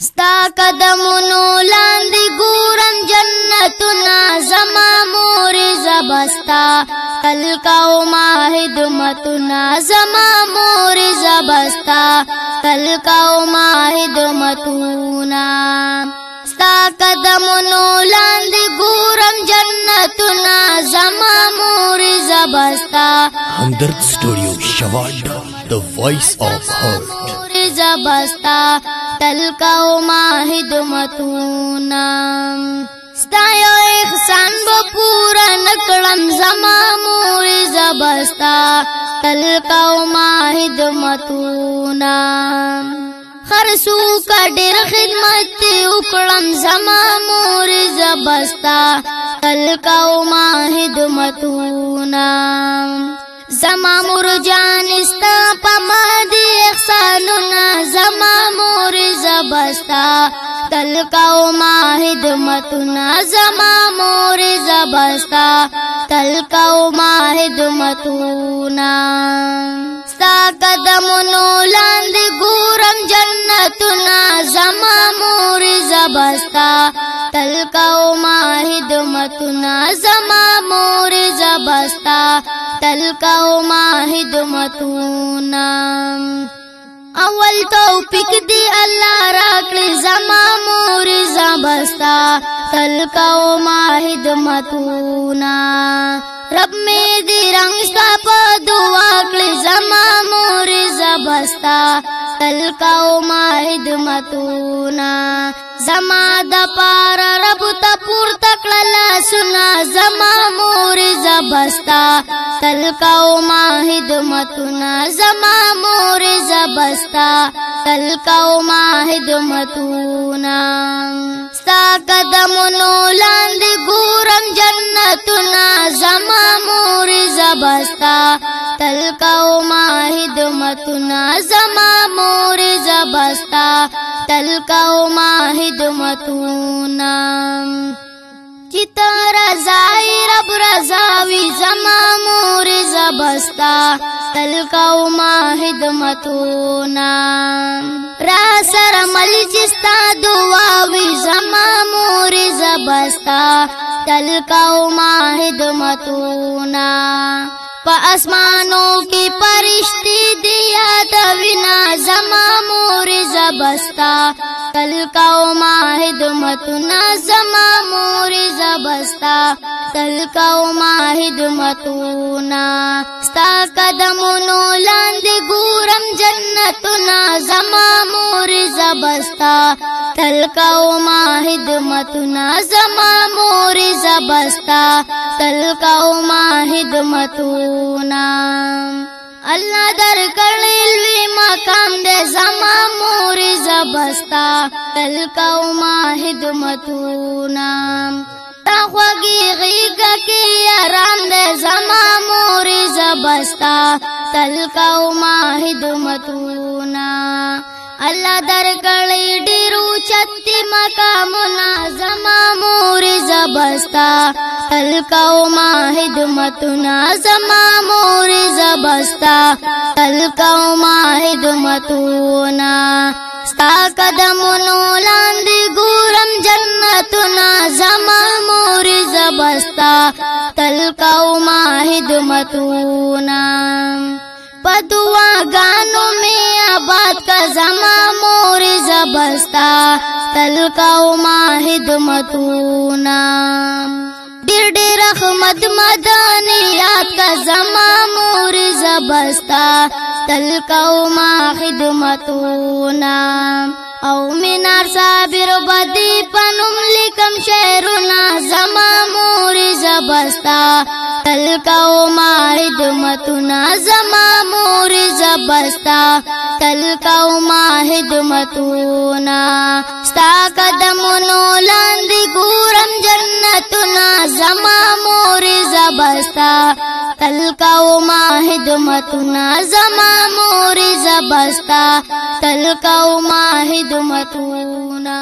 ستا قدمونو لاندې ګورم جنتونه زما مور زبستا تل کوما خدمتونه زما مور زبستا تل کوما خدمتونه ستا قدمونو لاندې ګورم جنتونه زما مور زبستا Hamdard Studio Shavanda, the voice of heart. زبستا تل کوما خدمتونه ستا یو احسان به پورا نکړم زما مور زبستا تل کوما خدمتونه خرسو کا ډېر خدمت وکړم زما مور زبستا تل کوما خدمتونه زما مور جان استا پما دی احسانونه زما مور زبستا تل کوما خدمتونه زما مور زبستا تل کوما خدمتونه ستا قدمونو لاندې ګورم جنتونه زما مور زبستا تل کوما خدمتونه زما مور زبستا تل کوما خدمتونه اول توفیق دی الله راکړي زما مور زبستا تل کوما خدمتونه رب می دی رنگ ستا په دعا کړي زما مور زبستا تل کوما خدمتونه زما د پار رب ته پورته کړل سنا زما مور زبستا تل کوما خدمتونه زما مور زبستا تل کوما خدمتونه ستا قدمونو لاندې ګورم جنتونه زما مور زبستا تل کوما خدمتونه زما مور زبستا تل کوما خدمتونه چتا رضای رب رضاوی زما مور زبستا تل کوما خدمتونه را سره مل چستا دعاوی زما مور زبستا تل کوما خدمتونه په اسمانو کې پرشتي دی یادوینا زما مور زبستا تل کوما خدمتونه زما مور زبستا تل کوما خدمتونه ستا قدمونو لاندې ګورم جنتونه زما مور زبستا تل کوما خدمتونه زما مور زبستا تل کوما خدمتونه الله در کړی لوی مقام دې زما مور زبستا تل کوما خدمتونه تا خوږی غیږه کې آرام دې زما مور زبستا تل کوما خدمتونه الله در کړی ډیرو چتی مقامونه زما مور زبستا تل کوما خدمتونه زما مور زبستا تل کوما خدمتونه ستا قدمونو لاندې ګورم جنتونه زما مور زبستا تل کوما خدمتونه پدوا گانو میں آباد کا زما مور زبستا تل کوما خدمتونه ډېر ډېر رحمت مدانیات کا زما مور زبستا تل کوما خدمتونه او مینار صابر بدی پنوم لیکم شعرونه زما مور زبستا تل کوما خدمتونه زما مور زبستا تل کوما خدمتونه ستا قدمونو لاندې ګورم جنتونه زما مور زبستا تل کوما خدمتونه زما مور زبستا تل کوما خدمتونه